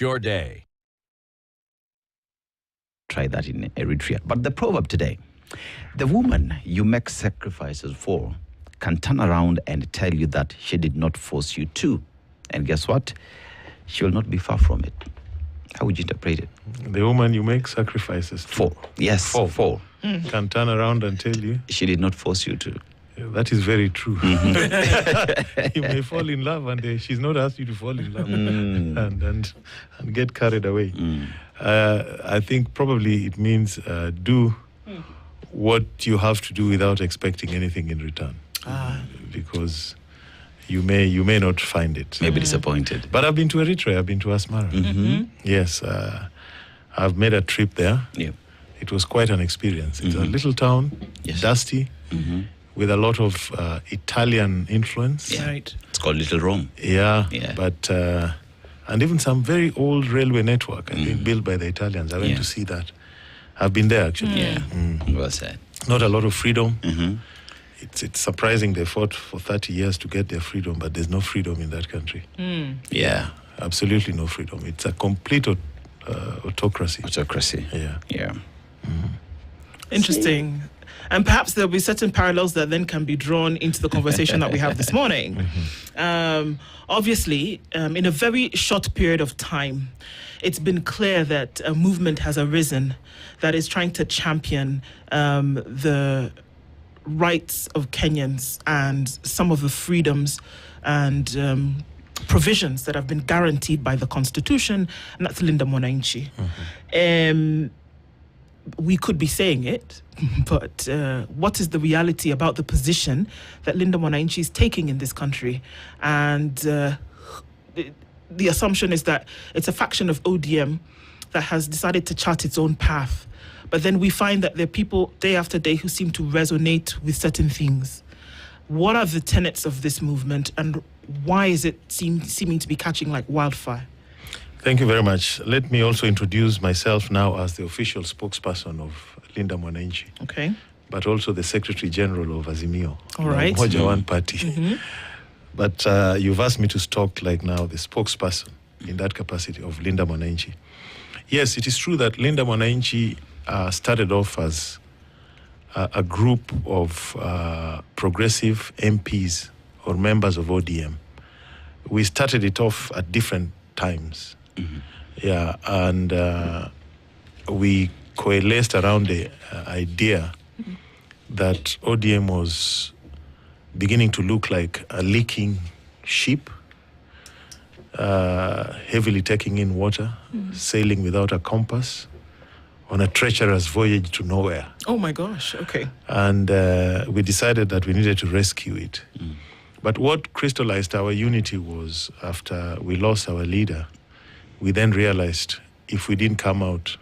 Your day. Try that in Eritrea. But the proverb today, the woman you make sacrifices for can turn around and tell you that she did not force you to. And guess what? She will not be far from it. How would you interpret it? The woman you make sacrifices to. For. Yes, for. Can turn around and tell you. She did not force you to. That is very true. You may fall in love and she's not asked you to fall in love and get carried away. I think probably it means do what you have to do without expecting anything in return. Because you may not find it. Maybe disappointed. But I've been to Eritrea, I've been to Asmara. Yes, I've made a trip there. Yeah. It was quite an experience. It's a little town, dusty, with a lot of Italian influence. Yeah. Right. It's called Little Rome. Yeah. But and even some very old railway network, I think, built by the Italians. I went to see that. I've been there, actually. Yeah, well said. Not a lot of freedom. It's surprising they fought for 30 years to get their freedom, but there's no freedom in that country. Yeah. Absolutely no freedom. It's a complete autocracy. Autocracy. Yeah. Interesting. And perhaps there'll be certain parallels that then can be drawn into the conversation that we have this morning. Obviously, in a very short period of time, it's been clear that a movement has arisen that is trying to champion the rights of Kenyans and some of the freedoms and provisions that have been guaranteed by the Constitution, and that's Linda Mwananchi. We could be saying it, but what is the reality about the position that Linda Mwananchi is taking in this country? And the assumption is that it's a faction of ODM that has decided to chart its own path. But then we find that there are people day after day who seem to resonate with certain things. What are the tenets of this movement, and why is it seeming to be catching like wildfire? Thank you very much. Let me also introduce myself now as the official spokesperson of Linda Mwananchi. Okay. But also the Secretary General of Azimio. All right. Moja One Party. But you've asked me to talk like now the spokesperson in that capacity of Linda Mwananchi. Yes, it is true that Linda Mwananchi started off as a group of progressive MPs or members of ODM. We started it off at different times. Yeah, and we coalesced around the idea that ODM was beginning to look like a leaking ship, heavily taking in water, sailing without a compass, on a treacherous voyage to nowhere. Oh my gosh, okay. And we decided that we needed to rescue it. But what crystallized our unity was after we lost our leader, we then realized if we didn't come out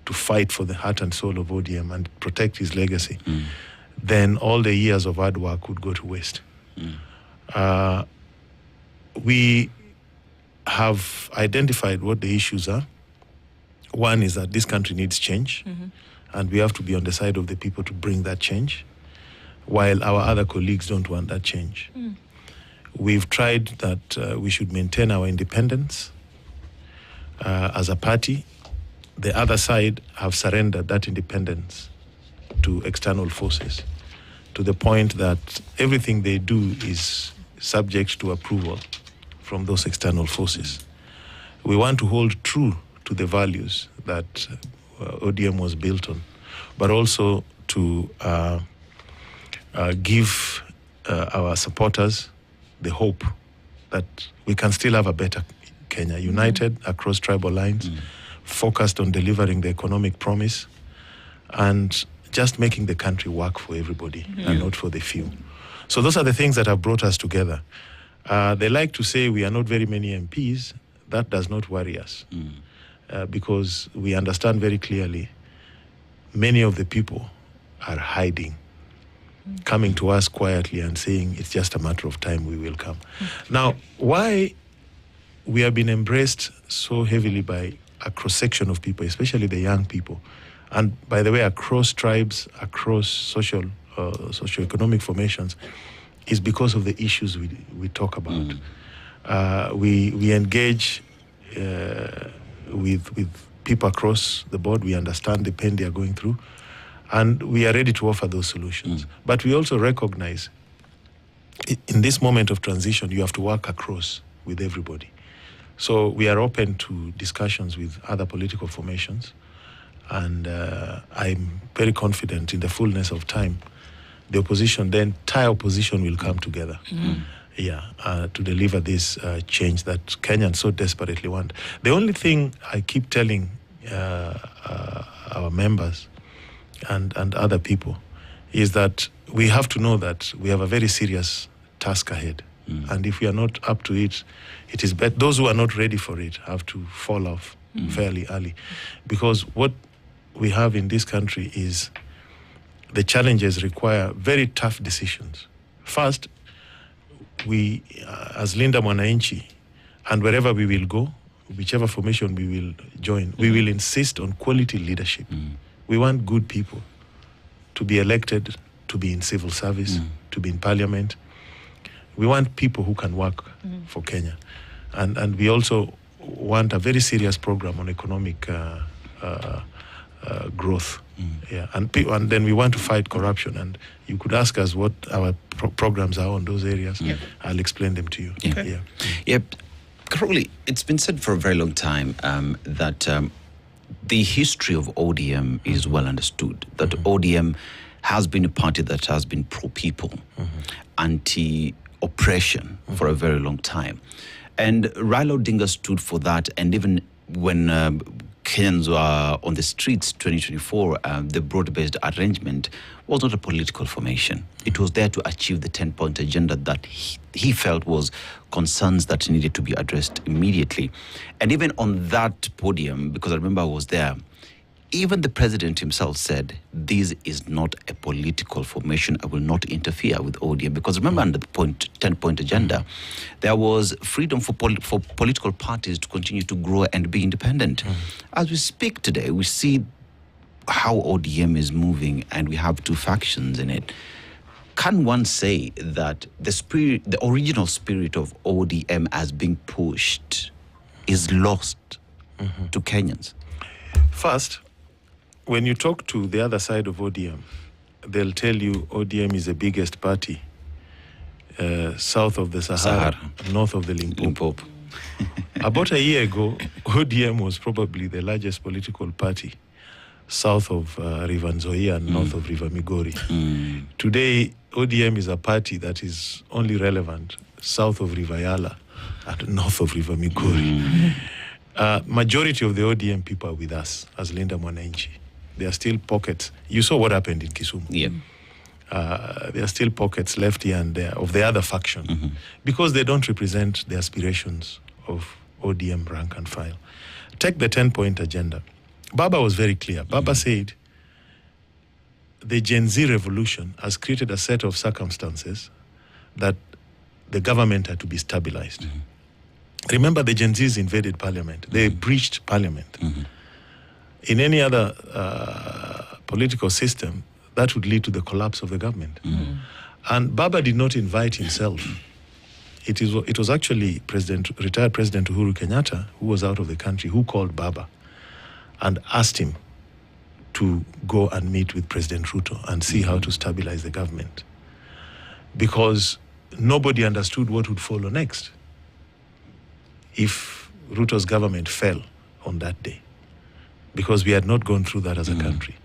to fight for the heart and soul of ODM and protect his legacy, then all the years of hard work would go to waste. We have identified what the issues are. One is that this country needs change, and we have to be on the side of the people to bring that change, while our other colleagues don't want that change. We've tried that we should maintain our independence as a party. The other side have surrendered that independence to external forces, to the point that everything they do is subject to approval from those external forces. We want to hold true to the values that ODM was built on, but also to give our supporters the hope that we can still have a better Kenya, united across tribal lines, focused on delivering the economic promise, and just making the country work for everybody and not for the few. So those are the things that have brought us together. They like to say we are not very many MPs. That does not worry us because we understand very clearly many of the people are hiding, coming to us quietly and saying it's just a matter of time, we will come. Now, why we have been embraced so heavily by a cross-section of people, especially the young people, and by the way, across tribes, across socio-economic formations, is because of the issues we talk about. We engage with people across the board. We understand the pain they are going through, and we are ready to offer those solutions. But we also recognize in this moment of transition, you have to work across with everybody. So we are open to discussions with other political formations, and I'm very confident in the fullness of time, the entire opposition will come together. To deliver this change that Kenyans so desperately want. The only thing I keep telling our members and other people is that we have to know that we have a very serious task ahead. And if we are not up to it, it is better. Those who are not ready for it have to fall off fairly early. Because what we have in this country is the challenges require very tough decisions. First, we, as Linda Mwananchi, and wherever we will go, whichever formation we will join, we will insist on quality leadership. We want good people to be elected, to be in civil service, to be in parliament. We want people who can work for Kenya. And we also want a very serious program on economic growth. And then we want to fight corruption. And you could ask us what our programs are on those areas. I'll explain them to you. Karoli, it's been said for a very long time that the history of ODM is well understood, that ODM has been a party that has been pro-people, anti-oppression for a very long time. And Raila Odinga stood for that, and even when Kenyans were on the streets 2024, the broad-based arrangement was not a political formation. It was there to achieve the 10-point agenda that he felt was concerns that needed to be addressed immediately. And even on that podium, because I remember I was there, even the president himself said, this is not a political formation. I will not interfere with ODM. Because remember, under the 10-point agenda, there was freedom for political parties to continue to grow and be independent. As we speak today, we see how ODM is moving, and we have two factions in it. Can one say that the original spirit of ODM as being pushed is lost to Kenyans? First, when you talk to the other side of ODM, they'll tell you ODM is the biggest party south of the Sahara, north of the Limpopo. About a year ago, ODM was probably the largest political party south of River Nzoia and north of River Migori. Today, ODM is a party that is only relevant south of River Yala and north of River Migori. Majority of the ODM people are with us as Linda Mwananchi. There are still pockets. You saw what happened in Kisumu. There are still pockets left here and there of the other faction because they don't represent the aspirations of ODM rank and file. Take the 10-point agenda. Baba was very clear. Baba said the Gen Z revolution has created a set of circumstances that the government had to be stabilized. Remember, the Gen Zs invaded parliament. They breached parliament. In any other political system, that would lead to the collapse of the government. And Baba did not invite himself. It was actually retired President Uhuru Kenyatta, who was out of the country, who called Baba and asked him to go and meet with President Ruto and see how to stabilize the government. Because nobody understood what would follow next if Ruto's government fell on that day. Because we had not gone through that as a country.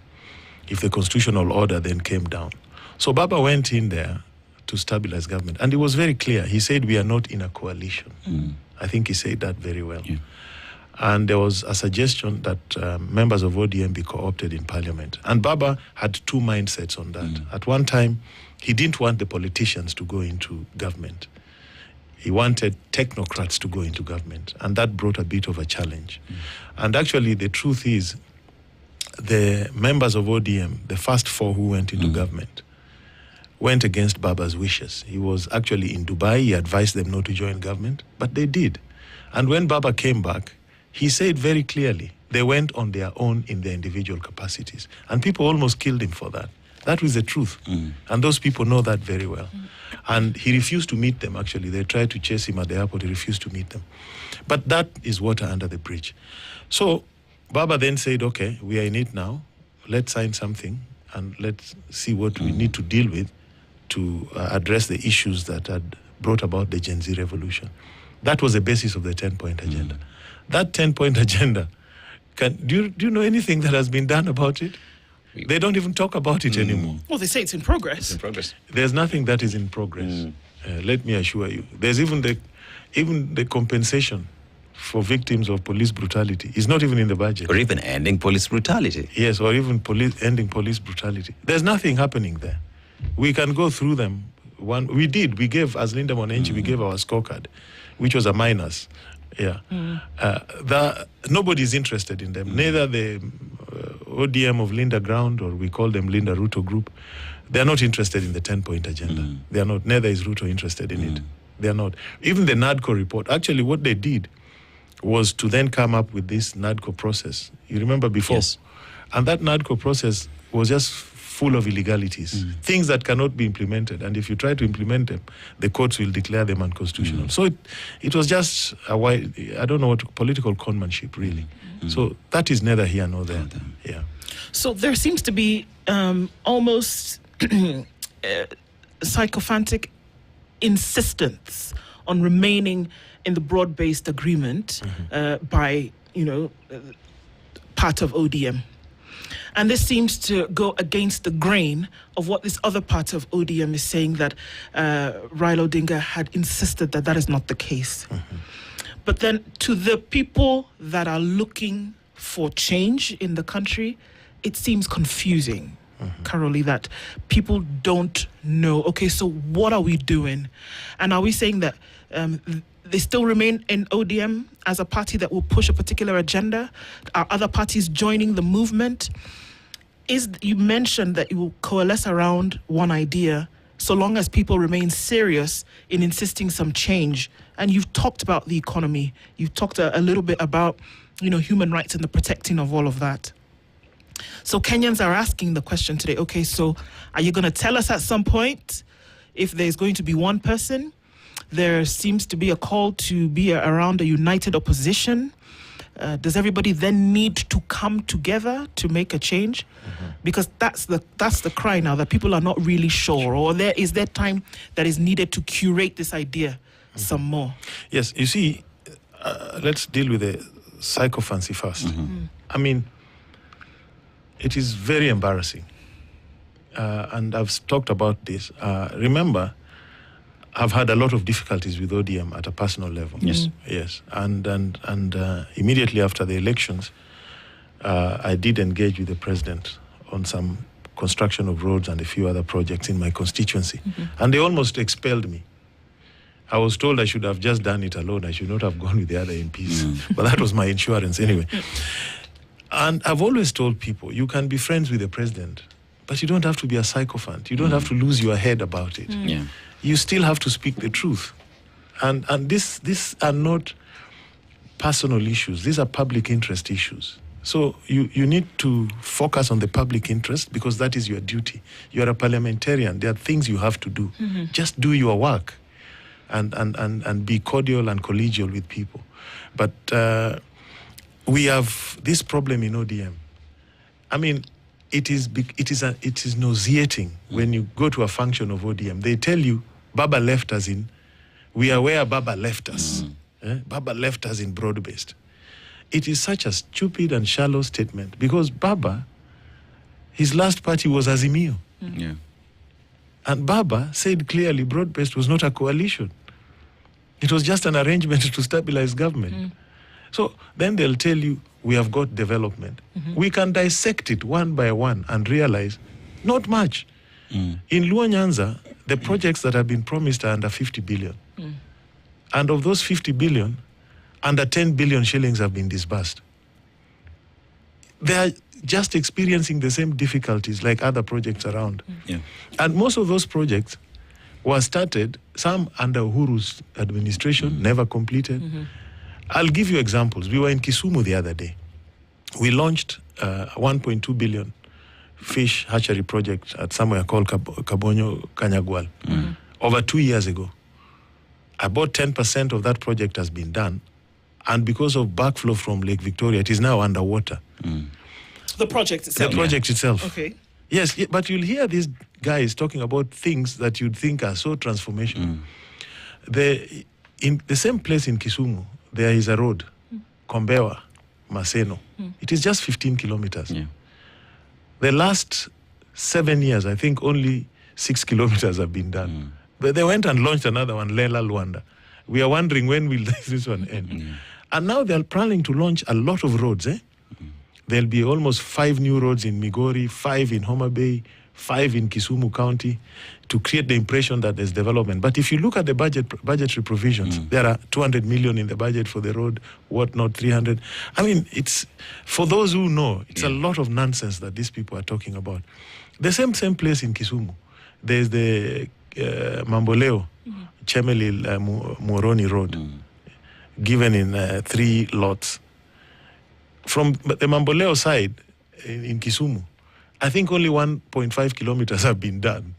If the constitutional order then came down. So Baba went in there to stabilize government. And it was very clear. He said, we are not in a coalition. I think he said that very well. And there was a suggestion that members of ODM be co-opted in parliament. And Baba had two mindsets on that. At one time, he didn't want the politicians to go into government. He wanted technocrats to go into government. And that brought a bit of a challenge. And actually, the truth is, the members of ODM, the first four who went into government, went against Baba's wishes. He was actually in Dubai. He advised them not to join government, but they did. And when Baba came back, he said very clearly, they went on their own in their individual capacities. And people almost killed him for that. That was the truth. And those people know that very well. And he refused to meet them, actually. They tried to chase him at the airport. He refused to meet them. But that is water under the bridge. So Baba then said, okay, we are in it now. Let's sign something and let's see what we need to deal with to address the issues that had brought about the Gen Z revolution. That was the basis of the 10-point agenda. That 10-point agenda, do you know anything that has been done about it? They don't even talk about it anymore. Well, they say it's in progress. It's in progress. There's nothing that is in progress. Let me assure you. There's even the compensation for victims of police brutality is not even in the budget. Or even ending police brutality. Yes, or even ending police brutality. There's nothing happening there. We can go through them. We gave, as Linda Mwananchi, we gave our scorecard, which was a minus. Yeah. Nobody's interested in them. Neither the ODM of Linda Ground, or we call them Linda Ruto Group, they're not interested in the 10-point agenda. They are not. Neither is Ruto interested in it. They are not. Even the NADCO report, actually what they did was to then come up with this NADCO process. You remember before? Yes. And that NADCO process was just full of illegalities, things that cannot be implemented. And if you try to implement them, the courts will declare them unconstitutional. So it was just I don't know what, political conmanship, really. So that is neither here nor there. Yeah. So there seems to be almost sycophantic insistence on remaining in the broad-based agreement by, part of ODM. And this seems to go against the grain of what this other part of ODM is saying, that Raila Odinga had insisted that is not the case. But then to the people that are looking for change in the country, it seems confusing, Caroli, that people don't know, okay, so what are we doing? And are we saying that they still remain in ODM as a party that will push a particular agenda? Are other parties joining the movement? You mentioned that you will coalesce around one idea so long as people remain serious in insisting some change. And you've talked about the economy. You've talked a little bit about, human rights and the protecting of all of that. So Kenyans are asking the question today, okay, so are you going to tell us at some point if there's going to be one person? There seems to be a call to be around a united opposition. Does everybody then need to come together to make a change? Because that's the cry now, that people are not really sure, or is there time that is needed to curate this idea some more? Yes, you see, let's deal with the sycophancy first. I mean, it is very embarrassing. And I've talked about this. Remember, I've had a lot of difficulties with ODM at a personal level. Yes. Yes. And immediately after the elections, I did engage with the president on some construction of roads and a few other projects in my constituency. And they almost expelled me. I was told I should have just done it alone. I should not have gone with the other MPs. But that was my insurance anyway. And I've always told people, you can be friends with the president, but you don't have to be a sycophant. You don't have to lose your head about it. Yeah. You still have to speak the truth. And these are not personal issues. These are public interest issues. So you need to focus on the public interest, because that is your duty. You are a parliamentarian. There are things you have to do. Just do your work and be cordial and collegial with people. But we have this problem in ODM. I mean, it is nauseating when you go to a function of ODM. They tell you, Baba left us in, we are where Baba left us. Baba left us in broad-based. It is such a stupid and shallow statement, because Baba, his last party was Azimio. Yeah. And Baba said clearly broad-based was not a coalition. It was just an arrangement to stabilize government. So then they'll tell you, we have got development. We can dissect it one by one and realize not much. In Luo Nyanza, the projects that have been promised are under 50 billion. And of those 50 billion, under 10 billion shillings have been disbursed. They are just experiencing the same difficulties like other projects around. Yeah. And most of those projects were started, some under Uhuru's administration, never completed. I'll give you examples. We were in Kisumu the other day. We launched 1.2 billion fish hatchery project at somewhere called Kabonyo Kanyagwal over 2 years ago. About 10% of that project has been done, and because of backflow from Lake Victoria, it is now underwater. The project itself. The project itself. Okay. Yes, but you'll hear these guys talking about things that you'd think are so transformational. In the same place in Kisumu, there is a road, Kombewa, Maseno. It is just 15 kilometers. Yeah. The last 7 years, I think only 6 kilometers have been done. But they went and launched another one, Lela Luanda. We are wondering when will this one end. And now they are planning to launch a lot of roads. There'll be almost 5 new roads in Migori, 5 in Homa Bay, 5 in Kisumu County, to create the impression that there's development. But if you look at the budgetary provisions, there are 200 million in the budget for the road, whatnot, 300. I mean, it's, for those who know, it's a lot of nonsense that these people are talking about. The same place in Kisumu, there's the Mamboleo, Chemelil, Moroni Road, given in 3 lots. From the Mamboleo side in Kisumu, I think only 1.5 kilometers have been done.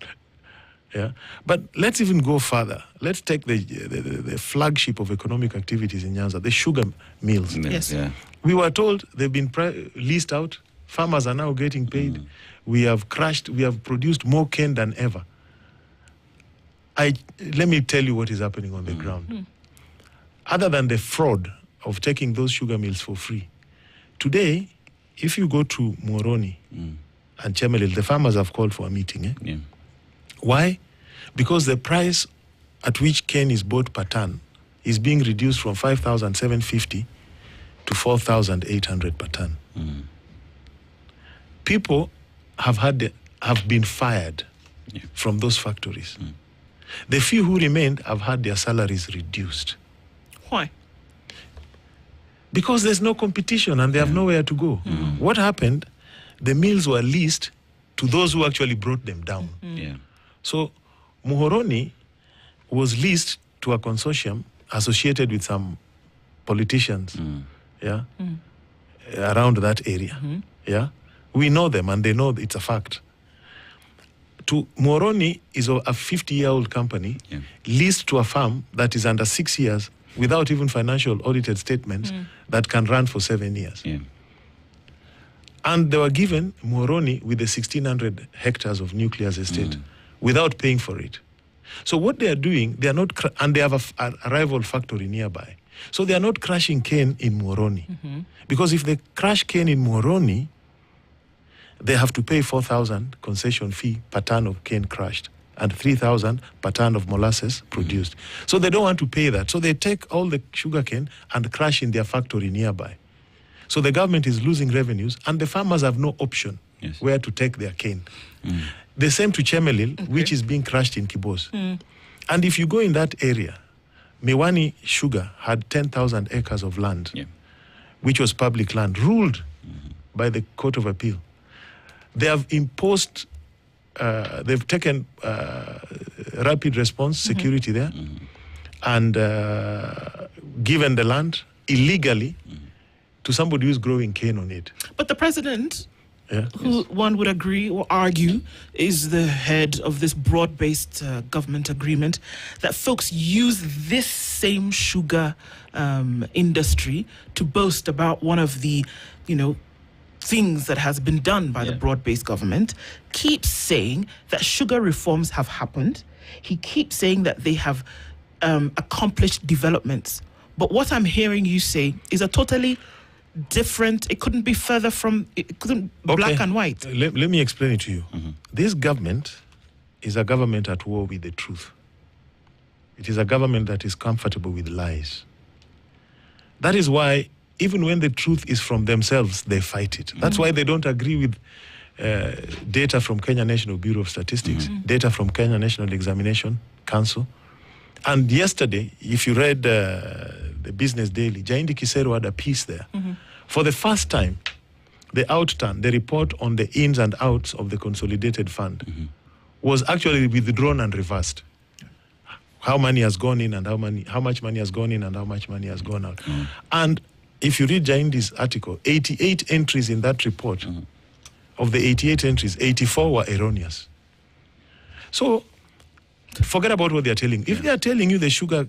Yeah, but let's even go further. Let's take the flagship of economic activities in Nyanza, the sugar mills. Yes. Yeah. We were told they've been leased out. Farmers are now getting paid. We have produced more cane than ever. Let me tell you what is happening on the ground. Other than the fraud of taking those sugar mills for free, today, if you go to Moroni and Chemelil, the farmers have called for a meeting. Yeah. Why? Because the price at which cane is bought per ton is being reduced from 5,750 to 4,800 per ton. People have been fired from those factories. The few who remained have had their salaries reduced. Why? Because there's no competition and they have nowhere to go. What happened? The mills were leased to those who actually brought them down. Yeah. So Muhoroni was leased to a consortium associated with some politicians, around that area. Yeah, we know them and they know it's a fact. To Muhoroni is a 50-year-old company leased to a farm that is under 6 years without even financial audited statements that can run for 7 years. Yeah. And they were given Muhoroni with the 1,600 hectares of nucleus estate without paying for it. So what they are doing, they are not, and they have a rival factory nearby. So they are not crushing cane in Muhoroni. Because if they crush cane in Muhoroni, they have to pay 4,000 concession fee per ton of cane crushed and 3,000 per ton of molasses produced. So they don't want to pay that. So they take all the sugar cane and crush in their factory nearby. So the government is losing revenues and the farmers have no option where to take their cane. The same to Chemelil, which is being crushed in Kibos. And if you go in that area, Miwani Sugar had 10,000 acres of land, which was public land, ruled by the Court of Appeal. They have imposed, they've taken rapid response security there and given the land illegally to somebody who's growing cane on it. But the president, who one would agree or argue is the head of this broad-based government agreement, that folks use this same sugar industry to boast about one of the, things that has been done by the broad-based government, keeps saying that sugar reforms have happened. He keeps saying that they have accomplished developments. But what I'm hearing you say is a totally different, it couldn't be further from, it couldn't black and white. Let me explain it to you. This government is a government at war with the truth. It is a government that is comfortable with lies. That is why even when the truth is from themselves, they fight it. That's why they don't agree with data from Kenya National Bureau of Statistics, data from Kenya National Examination Council. And yesterday, if you read the Business Daily, Jaindi Kisero had a piece there. For the first time, the report on the ins and outs of the consolidated fund was actually withdrawn and reversed. How money has gone in and how much money has gone in and how much money has gone out. And if you read Jaindi's article, 88 entries in that report of the 88 entries, 84 were erroneous. So forget about what they are telling. If they are telling you the sugar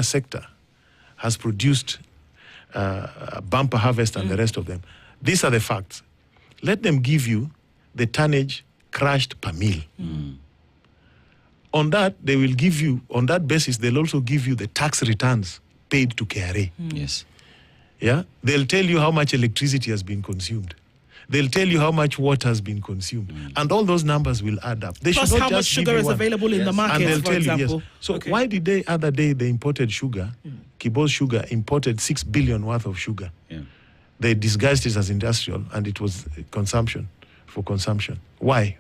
sector has produced a bumper harvest and the rest of them, these are the facts. Let them give you the tonnage crushed per meal. On that, they will give you, on that basis, they'll also give you the tax returns paid to KRA. Yes. Yeah? They'll tell you how much electricity has been consumed. They'll tell you how much water has been consumed. And all those numbers will add up. They Plus should not how much just sugar give is you one. available in the market, And they'll for tell example. you, yes. So why did they, other day, they imported sugar, Kibo's Sugar imported 6 billion worth of sugar. Yeah. They disguised it as industrial, and it was consumption, for consumption. Why?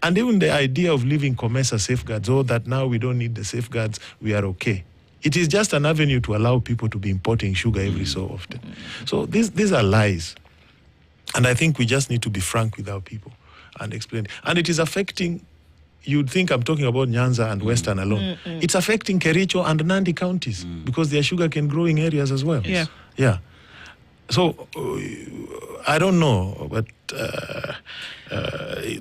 And even the idea of leaving COMESA safeguards, that now we don't need the safeguards, we are okay. It is just an avenue to allow people to be importing sugar every so often. So these are lies. And I think we just need to be frank with our people and explain. And it is affecting, you'd think I'm talking about Nyanza and Western alone. It's affecting Kericho and Nandi counties because they are sugarcane growing areas as well. Yeah. Yeah. So I don't know, but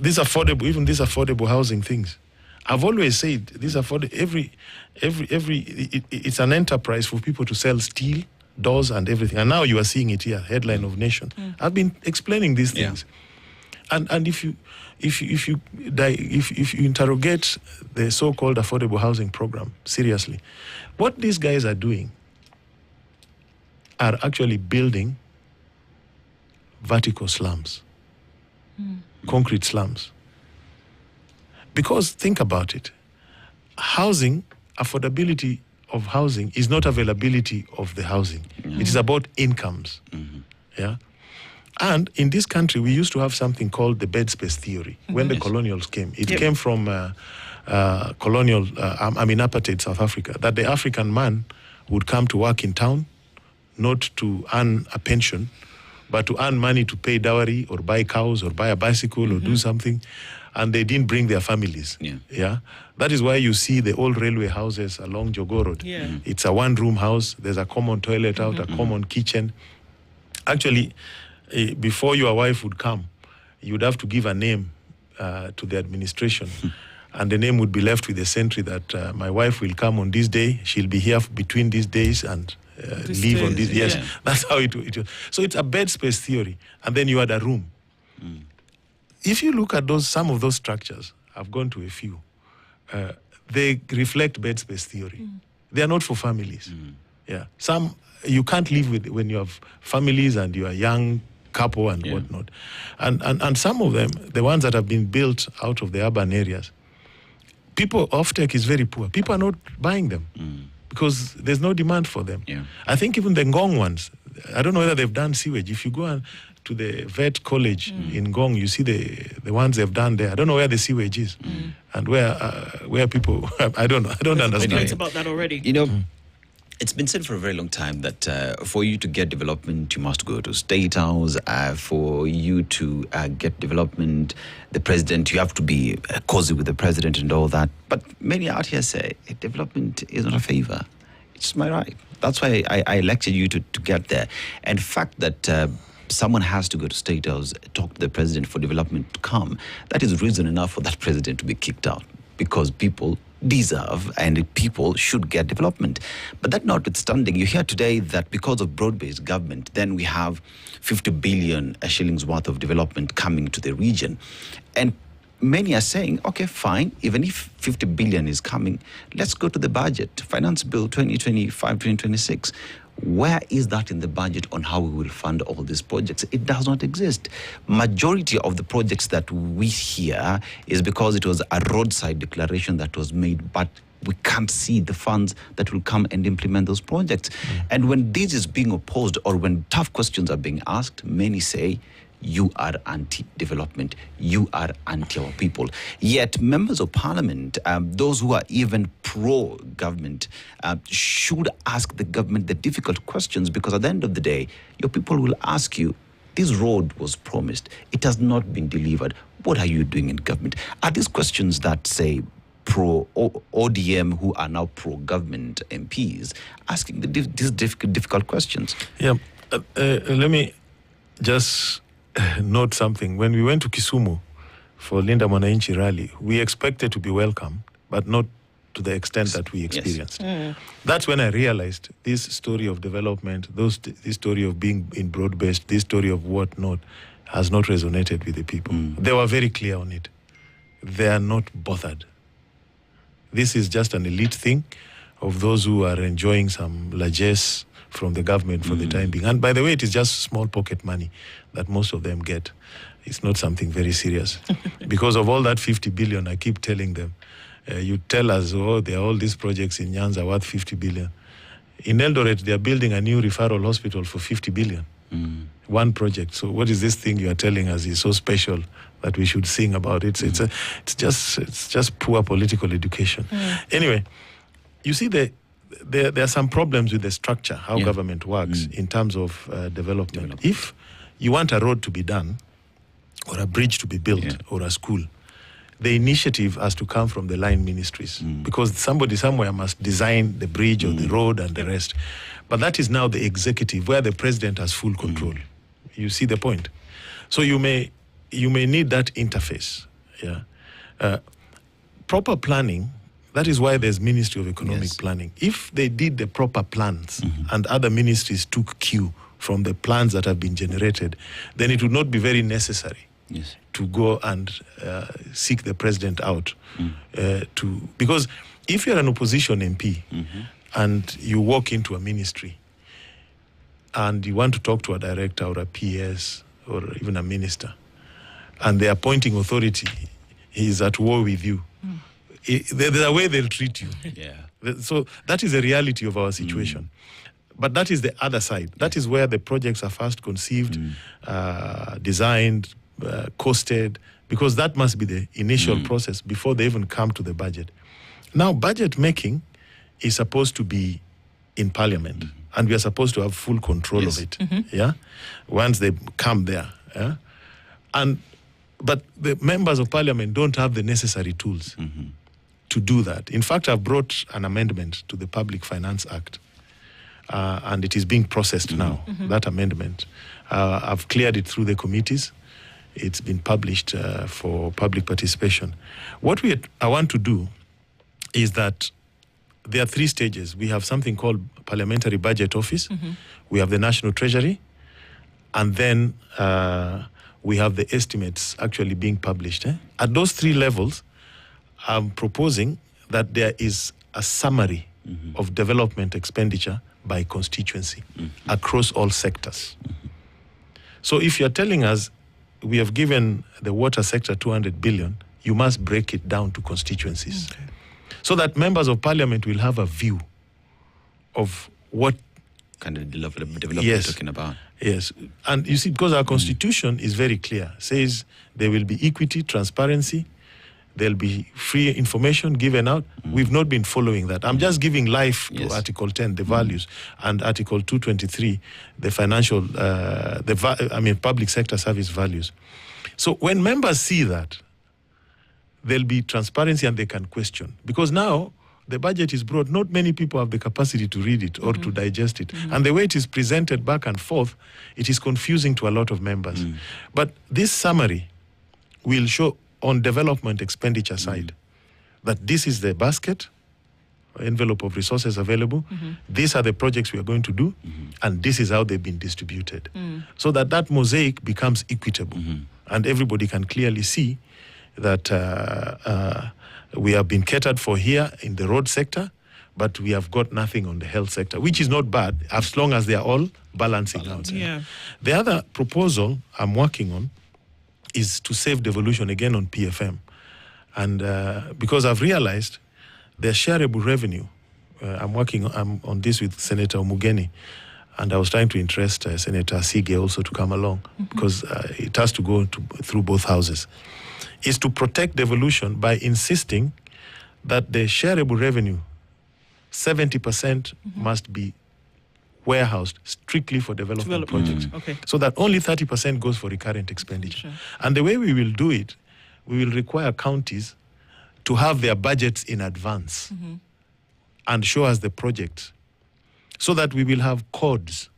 these affordable housing things, I've always said these affordable, it's an enterprise for people to sell steel, doors, and everything. And now you are seeing it here, headline of Nation. I've been explaining these things, and if you interrogate the so-called affordable housing program seriously, what these guys are doing are actually building vertical slums, concrete slums. Because think about it, housing, affordability of housing is not availability of the housing. It is about incomes. Yeah. And in this country, we used to have something called the bed space theory. When the colonials came, it came from colonial, apartheid South Africa, that the African man would come to work in town, not to earn a pension, but to earn money to pay dowry or buy cows or buy a bicycle or do something. And they didn't bring their families. Yeah. That is why you see the old railway houses along Jogoo Road. It's a one-room house. There's a common toilet out, a common kitchen. Actually, before your wife would come, you would have to give a name to the administration. And the name would be left with a sentry that my wife will come on this day. She'll be here between these days and leave on this. Yes, that's how it was. So it's a bed space theory. And then you had a room. If you look at some of those structures, I've gone to a few, they reflect bed space theory. They are not for families. Yeah. Some you can't live with when you have families and you are a young couple and whatnot. And some of them, the ones that have been built out of the urban areas, people, offtake is very poor. People are not buying them because there's no demand for them. I think even the Ngong ones, I don't know whether they've done sewage. If you go to the vet college in Ngong, you see the ones they've done there. I don't know where the sewage is and where people, I don't know. I don't understand. Complaints about that already. You know, it's been said for a very long time that for you to get development, you must go to State House. For you to get development, the president, you have to be cozy with the president and all that. But many out here say development is not a favor. It's my right. That's why I elected you to get there. And the fact that someone has to go to State House, talk to the president for development to come, that is reason enough for that president to be kicked out, because people deserve and people should get development. But that notwithstanding, you hear today that because of broad-based government, then we have 50 billion shillings worth of development coming to the region. And many are saying, okay, fine, even if 50 billion is coming, let's go to the budget, Finance Bill 2025-2026. Where is that in the budget on how we will fund all these projects? It does not exist. Majority of the projects that we hear is because it was a roadside declaration that was made, but we can't see the funds that will come and implement those projects. And when this is being opposed or when tough questions are being asked, many say, you are anti-development, you are anti our people. Yet members of parliament, those who are even pro-government, should ask the government the difficult questions, because at the end of the day, your people will ask you, this road was promised, it has not been delivered. What are you doing in government? Are these questions that say pro-ODM, who are now pro-government MPs, asking these difficult questions? Yeah, let me just note something. When we went to Kisumu for Linda Mwananchi rally, we expected to be welcome, but not to the extent that we experienced. Yes. That's when I realized this story of development, this story of being in broad-based, this story of whatnot, has not resonated with the people. They were very clear on it. They are not bothered. This is just an elite thing of those who are enjoying some largesse from the government for the time being. And by the way, it is just small pocket money that most of them get. It's not something very serious. Because of all that 50 billion, I keep telling them, you tell us, oh, there are all these projects in Nyanza worth 50 billion. In Eldoret, they are building a new referral hospital for 50 billion. One project. So what is this thing you are telling us is so special that we should sing about it? It's just poor political education. Anyway, you see there are some problems with the structure, how government works in terms of development. If you want a road to be done, or a bridge to be built, or a school, the initiative has to come from the line ministries, because somebody somewhere must design the bridge or the road and the rest. But that is now the executive, where the president has full control. You see the point? So you may need that interface. Proper planning, that is why there's Ministry of Economic Planning. If they did the proper plans and other ministries took cue from the plans that have been generated, then it would not be very necessary to go and seek the president out. Because if you're an opposition MP and you walk into a ministry and you want to talk to a director or a PS or even a minister, and the appointing authority is at war with you, there's a way they'll treat you. So that is the reality of our situation. But that is the other side. That is where the projects are first conceived, designed, costed, because that must be the initial process before they even come to the budget. Now, budget making is supposed to be in Parliament, and we are supposed to have full control of it. Once they come there, but the members of Parliament don't have the necessary tools to do that. In fact, I've brought an amendment to the Public Finance Act, and it is being processed now, that amendment. I've cleared it through the committees. It's been published for public participation. What I want to do is that there are 3 stages. We have something called Parliamentary Budget Office. We have the National Treasury. And then we have the estimates actually being published. At those 3 levels, I'm proposing that there is a summary of development expenditure by constituency across all sectors. So if you're telling us we have given the water sector 200 billion, you must break it down to constituencies. So that members of Parliament will have a view of what kind of development you're talking about. Yes. And you see, because our constitution is very clear, says there will be equity, transparency, there'll be free information given out. We've not been following that. I'm just giving life to Article 10, the values, and Article 223, the financial, public sector service values. So when members see that, there'll be transparency and they can question. Because now the budget is broad. Not many people have the capacity to read it or to digest it. And the way it is presented back and forth, it is confusing to a lot of members. But this summary will show on development expenditure side that this is the basket, envelope of resources available. These are the projects we are going to do, and this is how they've been distributed. So that mosaic becomes equitable, and everybody can clearly see that we have been catered for here in the road sector, but we have got nothing on the health sector, which is not bad as long as they are all balancing out. The other proposal I'm working on is to save devolution again on PFM. And because I've realized their shareable revenue, I'm working on this with Senator Omugeni, and I was trying to interest Senator Sige also to come along, because it has to go through both houses, is to protect devolution by insisting that the shareable revenue, 70% must be warehoused strictly for development projects. So that only 30% goes for recurrent expenditure. And the way we will do it, we will require counties to have their budgets in advance and show us the project, so that we will have codes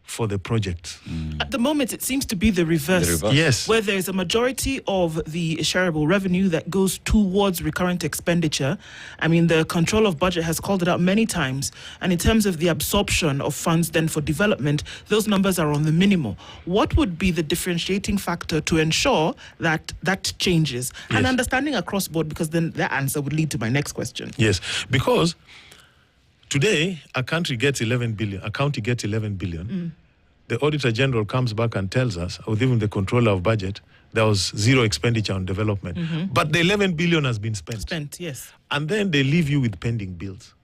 for the projects. At the moment, it seems to be the reverse. Yes. Where there is a majority of the shareable revenue that goes towards recurrent expenditure. I mean, the Control of Budget has called it out many times. And in terms of the absorption of funds then for development, those numbers are on the minimal. What would be the differentiating factor to ensure that that changes? Yes. And understanding across board, because then that answer would lead to my next question. Yes, because today a county gets 11 billion. The Auditor General comes back and tells us, or even the Controller of Budget, there was zero expenditure on development. But the 11 billion has been spent. Yes. And then they leave you with pending bills.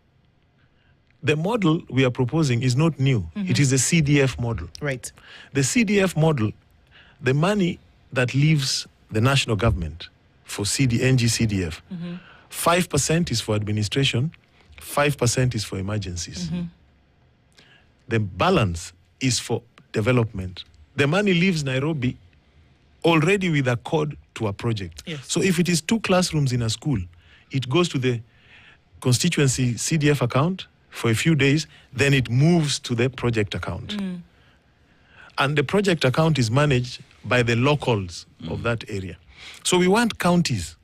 The model we are proposing is not new. It is a CDF model. Right. The CDF model, the money that leaves the national government for NGCDF, 5% is for administration, 5% is for emergencies. The balance is for development. The money leaves Nairobi already with a code to a project. Yes. So if it is 2 classrooms in a school, it goes to the constituency CDF account for a few days, then it moves to the project account. And the project account is managed by the locals of that area. So we want counties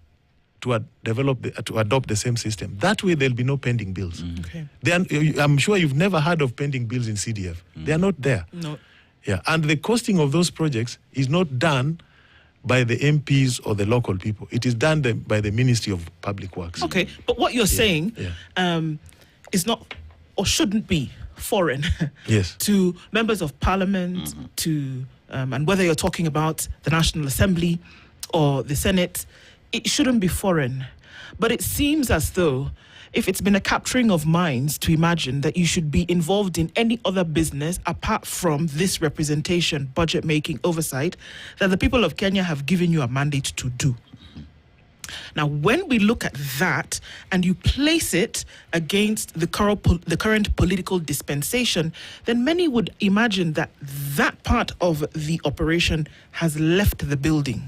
to adopt the same system. That way there'll be no pending bills. Okay. I'm sure you've never heard of pending bills in CDF. They are not there. No. Yeah, and the costing of those projects is not done by the MPs or the local people. It is done by the Ministry of Public Works. Okay, but what you're saying is not or shouldn't be foreign Yes. to members of parliament, to and whether you're talking about the National Assembly or the Senate, it shouldn't be foreign. But it seems as though if it's been a capturing of minds to imagine that you should be involved in any other business apart from this representation, budget making, oversight, that the people of Kenya have given you a mandate to do. Now, when we look at that and you place it against the current political dispensation, then many would imagine that that part of the operation has left the building.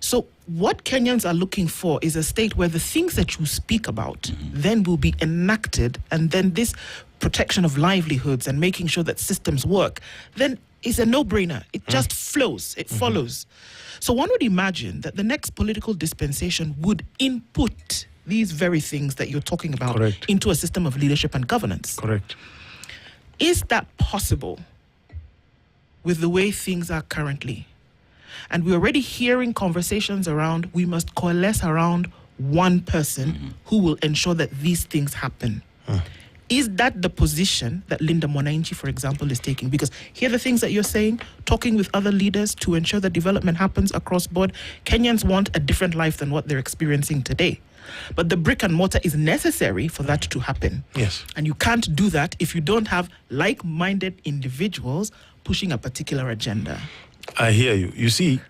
So what Kenyans are looking for is a state where the things that you speak about then will be enacted, and then this protection of livelihoods and making sure that systems work then is a no-brainer. It just flows. It follows. So one would imagine that the next political dispensation would input these very things that you're talking about Correct. into a system of leadership and governance. Correct. Is that possible with the way things are currently? And we're already hearing conversations around we must coalesce around one person who will ensure that these things happen. Is that the position that Linda Mwananchi, for example, is taking? Because here are the things that you're saying, talking with other leaders to ensure that development happens across board. Kenyans want a different life than what they're experiencing today. But the brick and mortar is necessary for that to happen. Yes. And you can't do that if you don't have like-minded individuals pushing a particular agenda. I hear you. You see,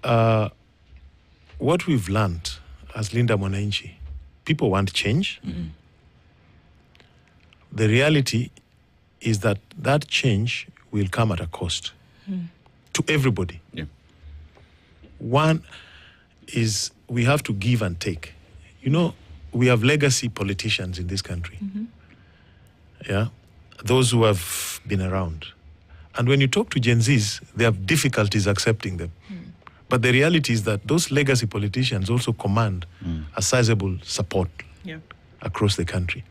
what we've learned as Linda Mwananchi, people want change. The reality is that that change will come at a cost to everybody. Yeah. One is we have to give and take. You know, we have legacy politicians in this country. Yeah, those who have been around. And when you talk to Gen Zs, they have difficulties accepting them. But the reality is that those legacy politicians also command a sizable support across the country.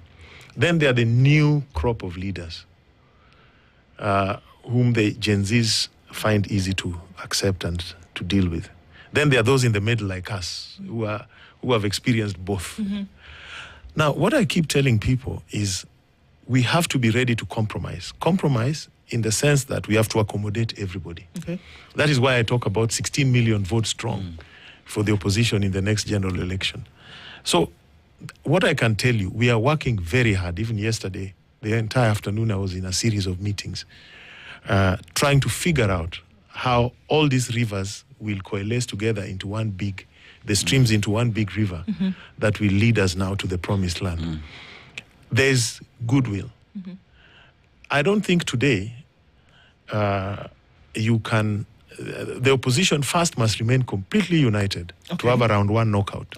Then there are the new crop of leaders whom the Gen Zs find easy to accept and to deal with. Then there are those in the middle like us who have experienced both. Now, what I keep telling people is we have to be ready to compromise. Compromise in the sense that we have to accommodate everybody. Okay. That is why I talk about 16 million votes strong for the opposition in the next general election. So what I can tell you, we are working very hard. Even yesterday, the entire afternoon, I was in a series of meetings trying to figure out how all these rivers will coalesce together into one big, the streams into one big river that will lead us now to the promised land. There's goodwill. I don't think today you can the opposition first must remain completely united to have around one knockout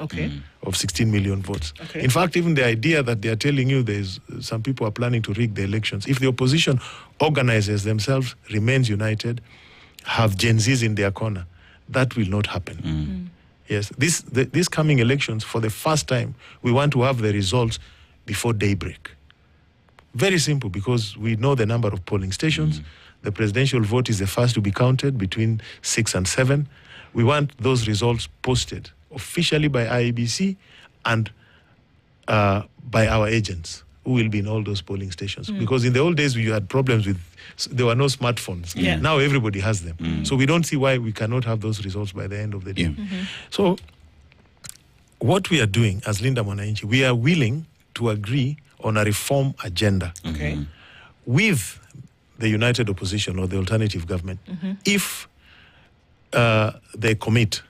of 16 million votes. In fact, even the idea that they are telling you there's some people are planning to rig the elections, if the opposition organizes themselves, remains united, have Gen Zs in their corner, that will not happen. Yes, these coming elections, for the first time, we want to have the results before daybreak. Very simple, because we know the number of polling stations. The presidential vote is the first to be counted between 6 and 7. We want those results posted officially by IEBC and by our agents who will be in all those polling stations. Because in the old days, we had problems with, there were no smartphones. Now everybody has them. So we don't see why we cannot have those results by the end of the day. So what we are doing as Linda Mwananchi, we are willing to agree on a reform agenda with the united opposition or the alternative government. If they commit,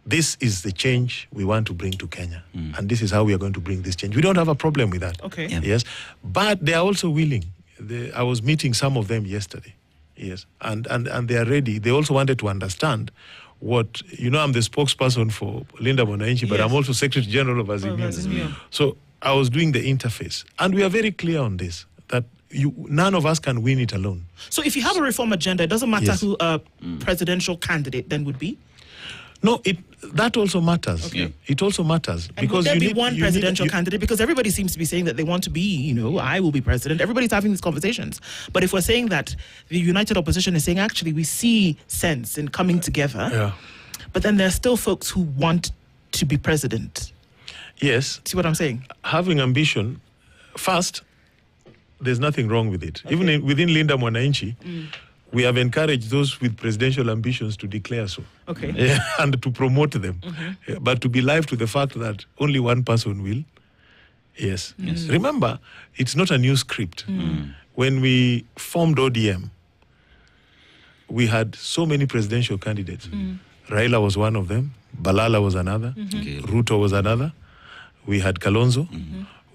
this is the change we want to bring to Kenya. And this is how we are going to bring this change. We don't have a problem with that. Yes. But they are also willing. I was meeting some of them yesterday. Yes. And they are ready. They also wanted to understand what, I'm the spokesperson for Linda Mwananchi, but I'm also Secretary General of Azimio. So I was doing the interface. And we are very clear on this, that none of us can win it alone. So if you have a reform agenda, it doesn't matter who a presidential candidate then would be? No, that also matters. It also matters. And because would there be one presidential candidate? Because everybody seems to be saying that they want to be, I will be president. Everybody's having these conversations. But if we're saying that the united opposition is saying, actually, we see sense in coming together, but then there are still folks who want to be president. Yes. See what I'm saying? Having ambition, first, there's nothing wrong with it. Even within Linda Mwananchi, we have encouraged those with presidential ambitions to declare so. And to promote them. But to be live to the fact that only one person will. Yes. Remember, it's not a new script. When we formed ODM, we had so many presidential candidates. Raila was one of them. Balala was another. Ruto was another. We had Kalonzo.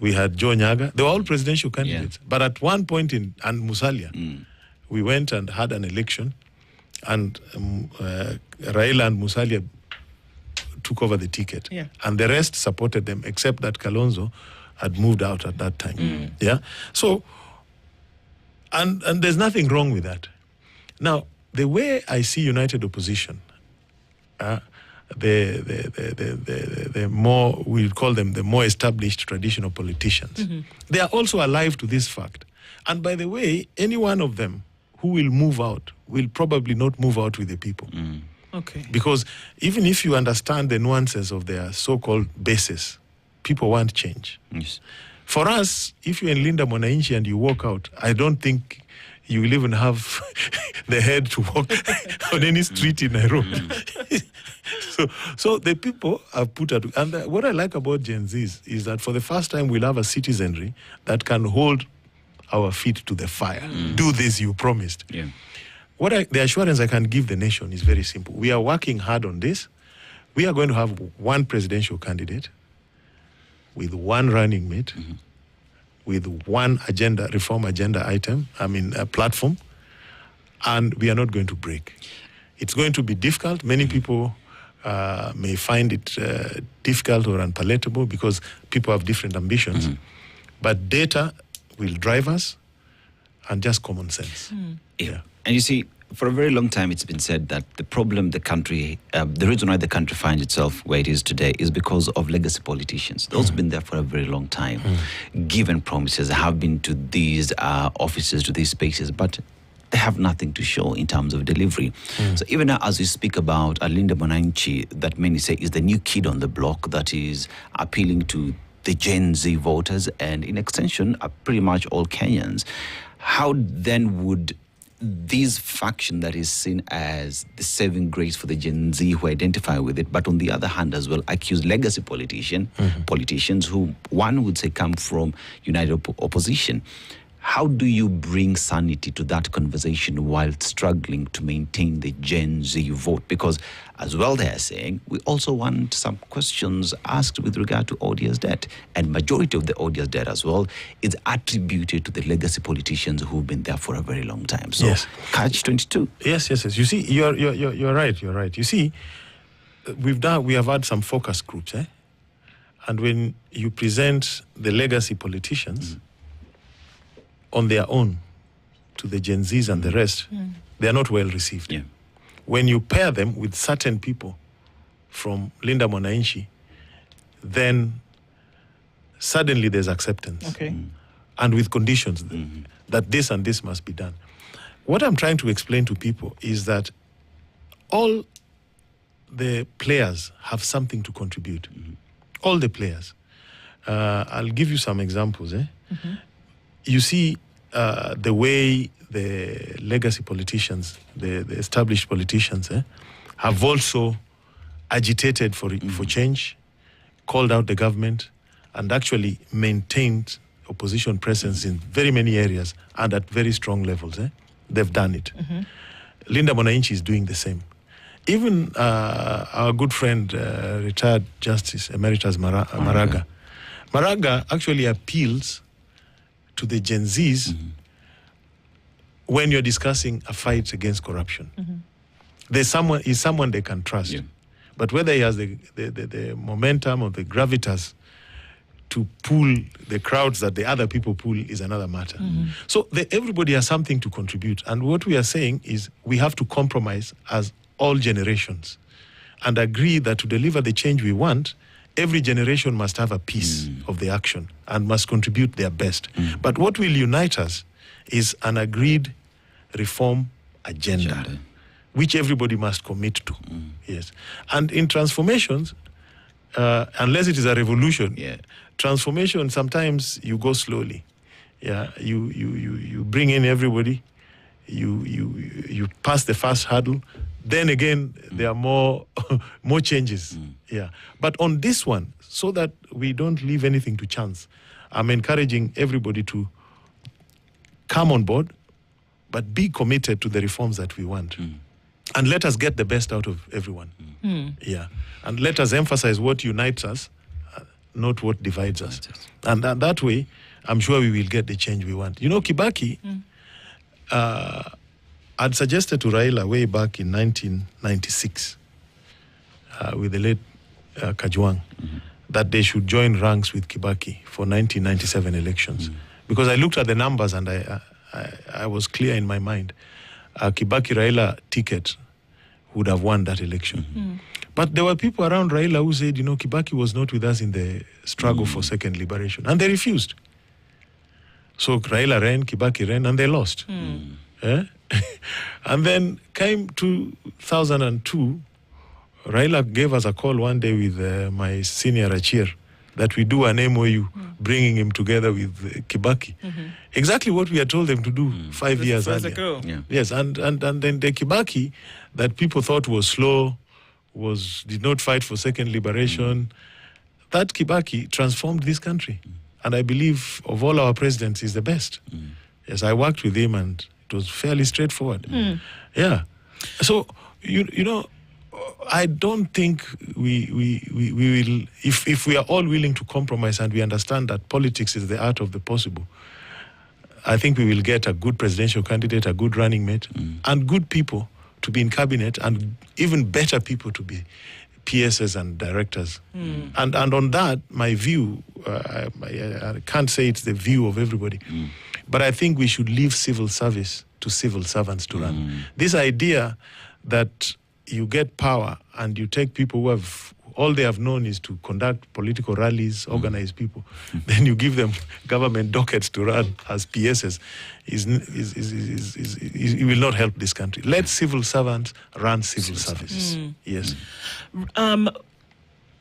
We had Joe Nyaga. They were all presidential candidates. But at one point and Musalia, we went and had an election, and Raila and Musalia took over the ticket. And the rest supported them, except that Kalonzo had moved out at that time. So, and there's nothing wrong with that. Now, the way I see united opposition, the more, we'll call them the more established traditional politicians, they are also alive to this fact. And by the way, any one of them who will move out will probably not move out with the people. Because even if you understand the nuances of their so-called bases, people want change. For us, if you're in Linda Mwananchi and you walk out, I don't think you will even have the head to walk on any street in Nairobi. So the people have put out, and what I like about Gen Zs is that for the first time we'll have a citizenry that can hold our feet to the fire. Do this, you promised. The assurance I can give the nation is very simple. We are working hard on this. We are going to have one presidential candidate with one running mate, with one agenda, reform agenda item, a platform, and we are not going to break. It's going to be difficult. Many people may find it difficult or unpalatable because people have different ambitions. But data will drive us, and just common sense. And you see, for a very long time, it's been said that the problem the country, the reason why the country finds itself where it is today is because of legacy politicians. Those have been there for a very long time, given promises, have been to these offices, to these spaces, but they have nothing to show in terms of delivery. So even now, as we speak about Linda Mwananchi, that many say is the new kid on the block that is appealing to the Gen Z voters and in extension pretty much all Kenyans, how then would this faction that is seen as the saving grace for the Gen Z who identify with it, but on the other hand as well accuse legacy politicians who one would say come from united opposition, How do you bring sanity to that conversation while struggling to maintain the Gen Z vote? Because as well they are saying, we also want some questions asked with regard to odious debt. And majority of the odious debt as well is attributed to the legacy politicians who've been there for a very long time. So Yes. catch 22. Yes. You see, you're right. You see, we have had some focus groups, and when you present the legacy politicians on their own to the Gen Zs and the rest, they are not well received. Yeah. When you pair them with certain people from Linda Mwananchi, then suddenly there's acceptance. Okay. And with conditions that this and this must be done. What I'm trying to explain to people is that all the players have something to contribute. All the players. I'll give you some examples. You see the way the legacy politicians, the established politicians, have also agitated for change, called out the government, and actually maintained opposition presence in very many areas and at very strong levels. They've done it. Linda Mwananchi is doing the same. Even our good friend, retired Justice Emeritus Maraga. Maraga actually appeals to the Gen Zs when you're discussing a fight against corruption. There's someone they can trust. Yeah. But whether he has the momentum or the gravitas to pull the crowds that the other people pull is another matter. So everybody has something to contribute. And what we are saying is we have to compromise as all generations and agree that to deliver the change we want, every generation must have a piece of the action and must contribute their best. But what will unite us is an agreed reform agenda, which everybody must commit to. Yes. And in transformations, unless it is a revolution, transformation, sometimes you go slowly. Yeah, you bring in everybody, you pass the first hurdle, then again there are more changes. Yeah. But on this one, so that we don't leave anything to chance, I'm encouraging everybody to come on board, but be committed to the reforms that we want. And let us get the best out of everyone. Yeah. And let us emphasize what unites us, not what divides us. And that way, I'm sure we will get the change we want. You know, Kibaki had suggested to Raila way back in 1996 with the late Kajwang that they should join ranks with Kibaki for 1997 elections. Because I looked at the numbers and I was clear in my mind. Kibaki Raila ticket would have won that election. But there were people around Raila who said, you know, Kibaki was not with us in the struggle for second liberation. And they refused. So Raila ran, Kibaki ran, and they lost. And then came 2002, Raila gave us a call one day with my senior Achir that we do an MOU, bringing him together with Kibaki. Exactly what we had told them to do 5 years earlier. Yes, and then the Kibaki that people thought was slow, did not fight for second liberation, that Kibaki transformed this country. And I believe of all our presidents, he's the best. Yes, I worked with him and it was fairly straightforward. Yeah. So, you know, I don't think we will, if we are all willing to compromise and we understand that politics is the art of the possible, I think we will get a good presidential candidate, a good running mate, and good people to be in cabinet, and even better people to be PSs and directors. And on that, my view, I can't say it's the view of everybody, but I think we should leave civil service to civil servants to run. This idea that you get power and you take people who have, all they have known is to conduct political rallies, organize people, then you give them government dockets to run as PSs, it will not help this country. Let civil servants run civil service. Yes.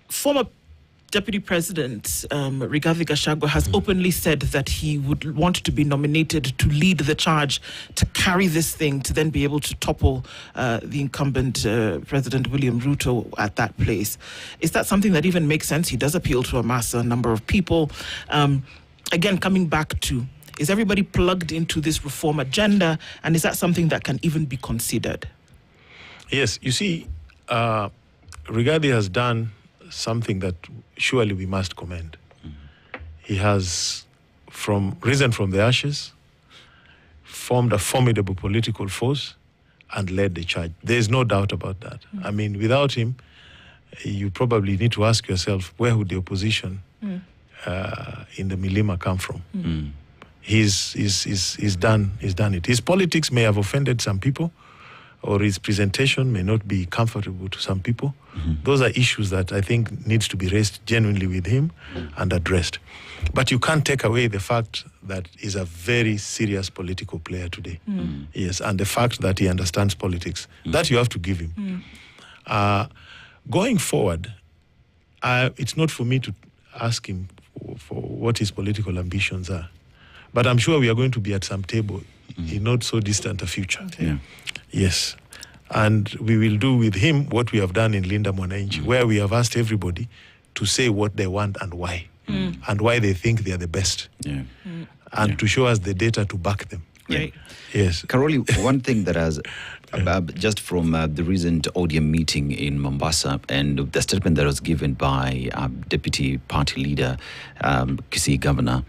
Former Deputy President Rigathi Gachagua has openly said that he would want to be nominated to lead the charge to carry this thing, to then be able to topple the incumbent President William Ruto at that place. Is that something that even makes sense? He does appeal to a massive number of people. Again, coming back to, Is everybody plugged into this reform agenda? And is that something that can even be considered? Yes, you see, Rigathi has done something that surely we must commend. He has risen from the ashes, formed a formidable political force, and led the charge. There's no doubt about that. I mean, without him, you probably need to ask yourself, where would the opposition in the Milima come from? He's done it. His politics may have offended some people, or his presentation may not be comfortable to some people. Those are issues that I think needs to be raised genuinely with him and addressed. But you can't take away the fact that he's a very serious political player today. Yes, and the fact that he understands politics. That you have to give him. Going forward, it's not for me to ask him for what his political ambitions are. But I'm sure we are going to be at some table in not so distant a future. Okay. Yeah. Yes. And we will do with him what we have done in Linda Mwananchi, where we have asked everybody to say what they want and why. And why they think they are the best. Yeah. And to show us the data to back them. Right. Yes. Karoli, one thing that has, just from the recent ODM meeting in Mombasa and the statement that was given by Deputy Party Leader, Kisii Governor,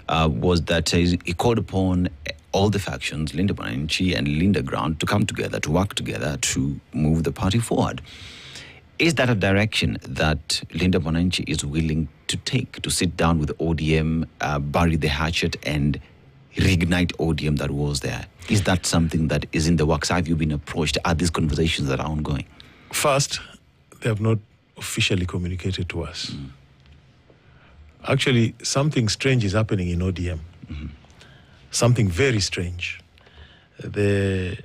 was that he called upon all the factions, Linda Mwananchi and Linda Ground, to come together, to work together to move the party forward. Is that a direction that Linda Mwananchi is willing to take, to sit down with ODM, bury the hatchet and reignite ODM that was there? Is that something that is in the works? Have you been approached? Are these conversations that are ongoing? First, they have not officially communicated to us. Actually, something strange is happening in ODM. Something very strange. The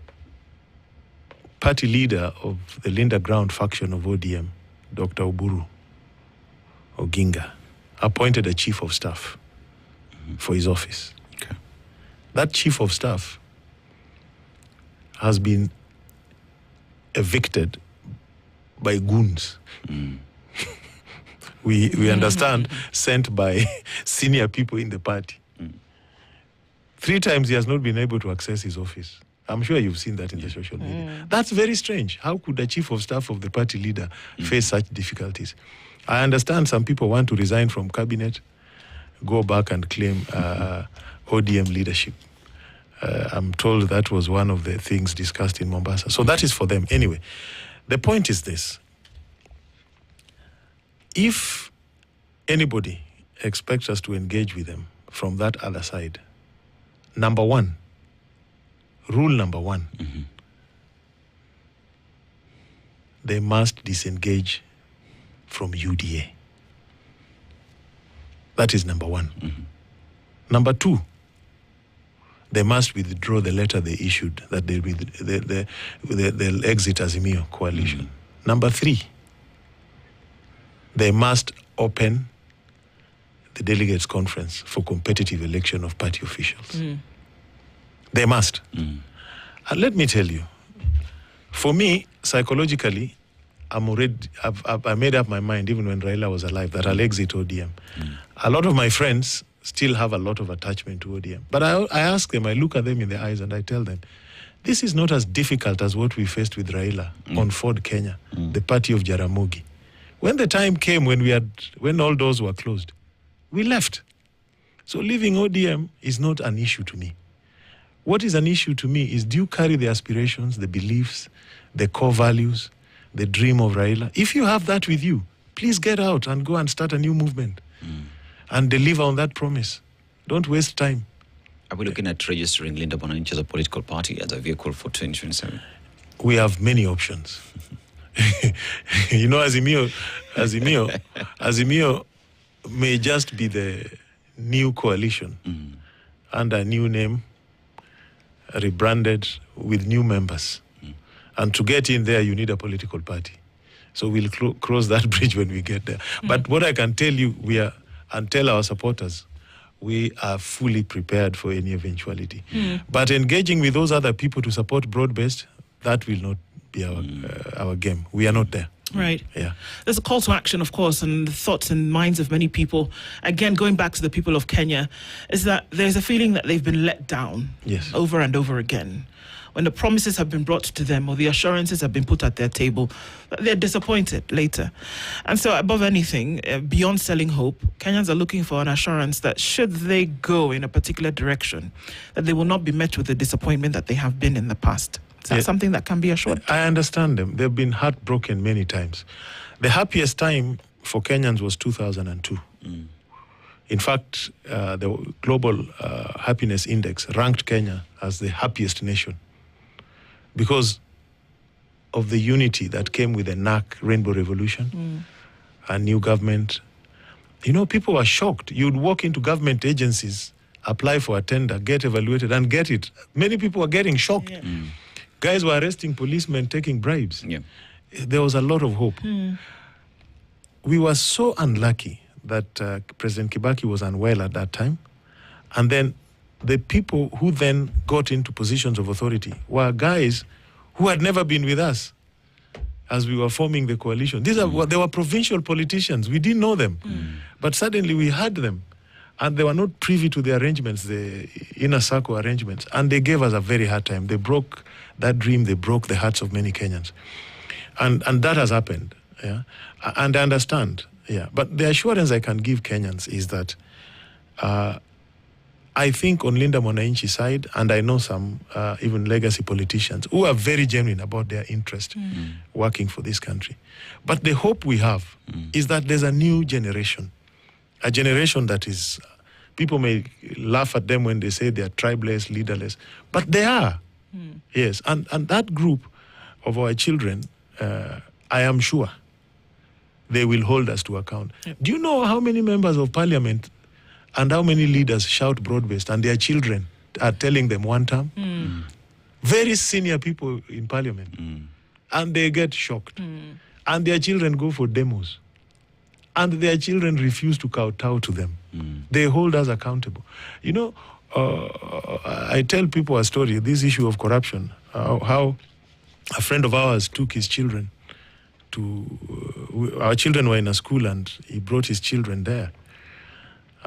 party leader of the Linda Ground faction of ODM, Dr. Oburu Oginga, appointed a chief of staff for his office. Okay. That chief of staff has been evicted by goons. We understand, sent by senior people in the party. 3 times he has not been able to access his office. I'm sure you've seen that in the social media. That's very strange. How could the chief of staff of the party leader face such difficulties? I understand some people want to resign from cabinet, go back and claim ODM leadership. I'm told that was one of the things discussed in Mombasa. So that is for them. Anyway, the point is this. If anybody expects us to engage with them from that other side, rule number one, they must disengage from UDA. That is number one. Number two, they must withdraw the letter they issued that they'll exit Azimio coalition. Number three, they must open the delegates conference for competitive election of party officials. They must. And let me tell you, for me, psychologically, I made up my mind, even when Raila was alive, that I'll exit ODM. A lot of my friends still have a lot of attachment to ODM. But I ask them, I look at them in the eyes and I tell them, this is not as difficult as what we faced with Raila on Ford Kenya, the party of Jaramogi. When the time came when all doors were closed, we left. So leaving ODM is not an issue to me. What is an issue to me is, do you carry the aspirations, the beliefs, the core values, the dream of Raila? If you have that with you, please get out and go and start a new movement and deliver on that promise. Don't waste time. Are we looking at registering Linda Mwananchi as a political party, as a vehicle for 2027? We have many options. You know, Azimio may just be the new coalition under a new name, rebranded with new members. And to get in there, you need a political party. So we'll cross that bridge when we get there. But what I can tell you, and tell our supporters, we are fully prepared for any eventuality. But engaging with those other people to support broad-based, that will not be our game. We are not there. Right. Yeah. There's a call to action, of course, and the thoughts and minds of many people. Again, going back to the people of Kenya, is that there's a feeling that they've been let down Yes. over and over again. When the promises have been brought to them or the assurances have been put at their table, they're disappointed later. And so above anything, beyond selling hope, Kenyans are looking for an assurance that should they go in a particular direction, that they will not be met with the disappointment that they have been in the past. Is that something that can be assured? I understand them. They've been heartbroken many times. The happiest time for Kenyans was 2002. In fact, the Global Happiness Index ranked Kenya as the happiest nation because of the unity that came with the NAC Rainbow Revolution, a new government. You know, people were shocked. You'd walk into government agencies, apply for a tender, get evaluated, and get it. Many people were getting shocked. Yeah. Guys were arresting policemen, taking bribes. Yeah. There was a lot of hope. We were so unlucky that President Kibaki was unwell at that time. And then the people who then got into positions of authority were guys who had never been with us as we were forming the coalition. They were provincial politicians. We didn't know them. But suddenly we had them. And they were not privy to the arrangements, the inner circle arrangements. And they gave us a very hard time. They broke that dream. They broke the hearts of many Kenyans. And that has happened. Yeah? And I understand. Yeah. But the assurance I can give Kenyans is that I think on Linda Mwananchi's side, and I know some even legacy politicians who are very genuine about their interest working for this country. But the hope we have is that there's a new generation. A generation that is, people may laugh at them when they say they are tribeless, leaderless, but they are. Yes, and that group of our children, I am sure they will hold us to account. Yep. Do you know how many members of parliament and how many leaders shout broad-based and their children are telling them one term? Very senior people in parliament. And they get shocked. And their children go for demos. And their children refuse to kowtow to them. They hold us accountable. You know, I tell people a story, this issue of corruption, how a friend of ours took his children to, our children were in a school and he brought his children there.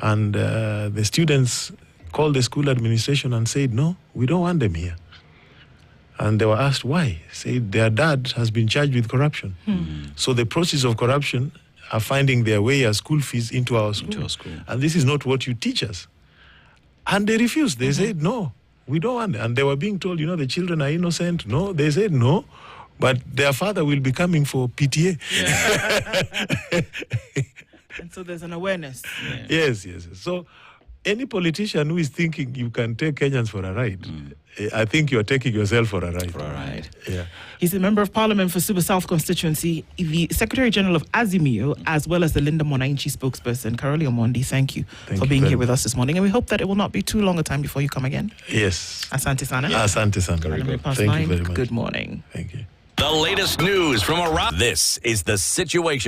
And the students called the school administration and said, no, we don't want them here. And they were asked why. Said their dad has been charged with corruption. So the process of corruption are finding their way as school fees into our school. And this is not what you teach us. And they refused. They said, no, we don't want it. And they were being told, you know, the children are innocent. No, they said no, but their father will be coming for PTA. Yeah. And so there's an awareness. Yes. So any politician who is thinking you can take Kenyans for a ride, I think you're taking yourself for a ride. Yeah. He's a member of parliament for Suba South constituency, the Secretary General of Azimio, as well as the Linda Mwananchi spokesperson. Karoli Omondi, thank you for being here with us this morning. And we hope that it will not be too long a time before you come again. Yes. Asante sana. Asante sana. Thank you very much. Good morning. Thank you. The latest news from around. This is The Situation.